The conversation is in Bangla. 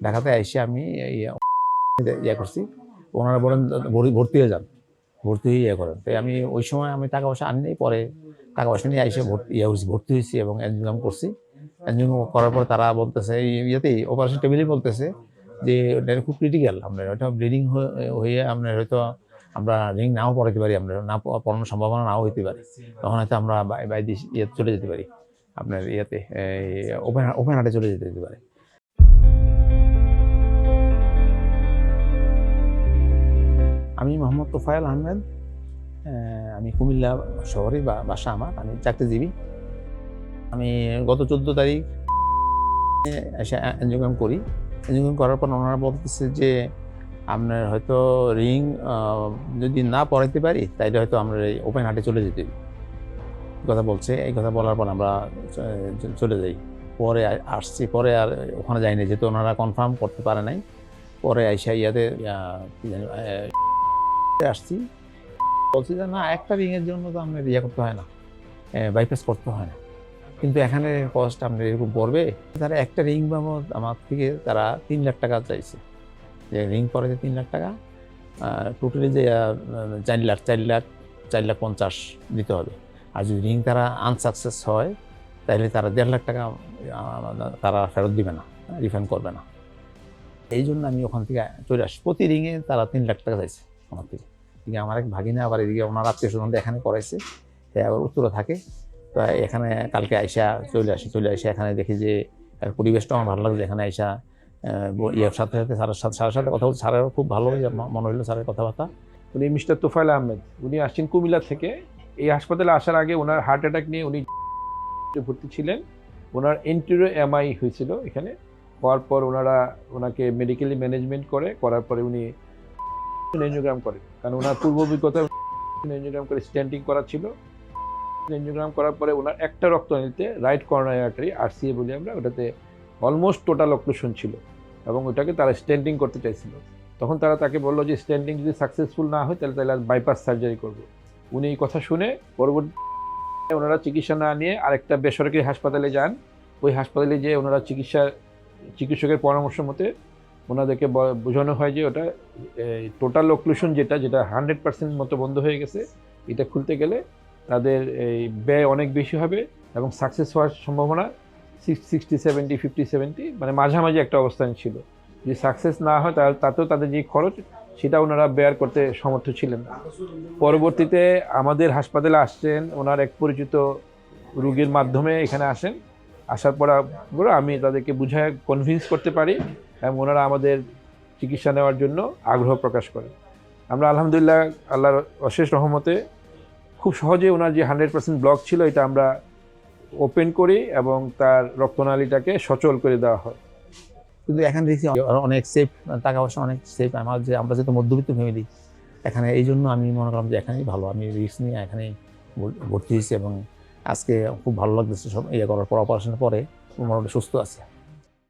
ঢাকাতে এসে আমি ইয়ে করছি, ওনারা বলেন ভর্তি হয়ে যান, ভর্তি হয়ে ইয়ে করেন। তাই আমি ওই সময় আমি টাকা পয়সা আনিনি, পরে টাকা পয়সা নিয়ে এসে ভর্তি হয়েছি এবং এনজিওগ্রাম করছি। এনজিওগ্রাম করার পর তারা বলতেছে এই ইয়েতেই অপারেশন টেবিলেই বলতেছে যে এটা খুব ক্রিটিক্যাল, আপনার ওইটা ব্লিডিং হয়ে আপনার হয়তো আমরা রিং নাও পড়াতে পারি, আপনার না পড়ানোর সম্ভাবনা নাও হইতে পারে, তখন হয়তো আমরা বাইরে ইয়েতে চলে যেতে পারি, আপনার ইয়েতে ওপেন হার্টে চলে যেতে পারে। আমি মোহাম্মদ তোফায়েল আহমেদ, আমি কুমিল্লা শহরে বাসা আমার, আমি চাকরিজীবী। আমি গত 14 তারিখ এসে এনজিওগ্রাম করি। এনজিওগ্রাম করার পর ওনারা বলতেছে যে আপনার হয়তো রিং যদি না পড়াইতে পারি তাইলে হয়তো আমরা এই ওপেন হার্টে চলে যেতে কথা বলছে। এই কথা বলার পর আমরা চলে যাই। পরে আসছি, পরে আর ওখানে যাইনি যেহেতু ওনারা কনফার্ম করতে পারে নাই। পরে আইসা ইয়াতে আসছি, বলছি যে না, একটা রিংয়ের জন্য তো আপনার ইয়ে করতে হয় না, বাইপাস করতে হয় না, কিন্তু এখানে কস্ট আপনার এরকম পড়বে। তারা একটা রিং বাবদ আমার থেকে তারা 3 লাখ টাকা চাইছে, যে রিং পড়েছে 3 লাখ টাকা, টোটালি যে 4 লাখ 50 দিতে হবে। আর যদি রিং তারা আনসাকসেস হয় তাহলে তারা 1.5 লাখ টাকা তারা ফেরত দিবে না, রিফান্ড করবে না। এই জন্য আমি ওখান থেকে চলে আসি। প্রতি রিংয়ে তারা 3 লাখ টাকা চাইছে আমার থেকে। এদিকে আমার এক ভাগিনা আবার এদিকে ওনার আত্মীয় স্বজন এখানে করাইছে, সে আবার উত্তরে থাকে। তো এখানে কালকে আইসা চলে আসি এখানে দেখি যে পরিবেশটা আমার ভালো লাগছে। এখানে আইসা ইয়ের সাথে স্যারের সাথে কথা বলছি, স্যারেরও খুব ভালো মনে হইলো স্যারের কথাবার্তা। উনি মিস্টার তোফায়েল আহমেদ, উনি আসছেন কুমিল্লা থেকে। এই হাসপাতালে আসার আগে ওনার হার্ট অ্যাটাক নিয়ে উনি ভর্তি ছিলেন। ওনার এন্টেরিয়র এমআই হয়েছিল এখানে। হওয়ার পর ওনাকে মেডিকেলি ম্যানেজমেন্ট করার পরে উনি এনজিওগ্রাম করেন, কারণ ওনার পূর্ব অভিজ্ঞতা এনজিওগ্রাম করে স্ট্যান্ডিং করা ছিল। এনজিওগ্রাম করার পরে ওনার একটা রক্তনালীতে রাইট করোনারি আর্টারি, আরসিএ বলি আমরা, ওটাতে অলমোস্ট টোটাল অক্লুশন ছিল এবং ওটাকে তারা স্ট্যান্ডিং করতে চাইছিল। তখন তারা তাকে বললো যে স্ট্যান্ডিং যদি সাকসেসফুল না হয় তাহলে বাইপাস সার্জারি করবো। উনি এই কথা শুনে পরবর্তী ওনারা চিকিৎসা না নিয়ে আরেকটা বেসরকারি হাসপাতালে যান। ওই হাসপাতালে যেয়ে ওনারা চিকিৎসকের পরামর্শ মতে ওনাদেরকে বোঝানো হয় যে ওটা টোটাল অক্লুশন যেটা 100% মতো বন্ধ হয়ে গেছে, এটা খুলতে গেলে তাদের এই ব্যয় অনেক বেশি হবে এবং সাকসেস হওয়ার সম্ভাবনা 60-70, 50-70, মানে মাঝামাঝি একটা অবস্থান ছিল। যদি সাকসেস না হয় তাতেও তাদের যে খরচ সেটা ওনারা বেয়ার করতে সমর্থ ছিলেন না। পরবর্তীতে আমাদের হাসপাতালে আসছেন ওনার এক পরিচিত রোগীর মাধ্যমে এখানে আসার পর আমি তাদেরকে বুঝায় কনভিন্স করতে পারি এবং ওনারা আমাদের চিকিৎসা নেওয়ার জন্য আগ্রহ প্রকাশ করেন। আমরা আলহামদুলিল্লাহ আল্লাহর অশেষ রহমতে খুব সহজে ওনার যে 100% ব্লক ছিল এটা আমরা ওপেন করি এবং তার রক্তনালীটাকে সচল করে দেওয়া হয়। কিন্তু এখানে দেখছি অনেক সেফ, টাকা পয়সা অনেক সেফ। আমরা যেহেতু মধ্যবিত্ত ফ্যামিলি, এখানে এই জন্য আমি মনে করলাম যে এখানেই ভালো, আমি রিস্ক নিয়ে এখানেই ভর্তি হয়েছি এবং আজকে খুব ভালো লাগতেছে। সব ইয়ে করার পর, অপারেশনের পরে মোটামুটি সুস্থ আছে।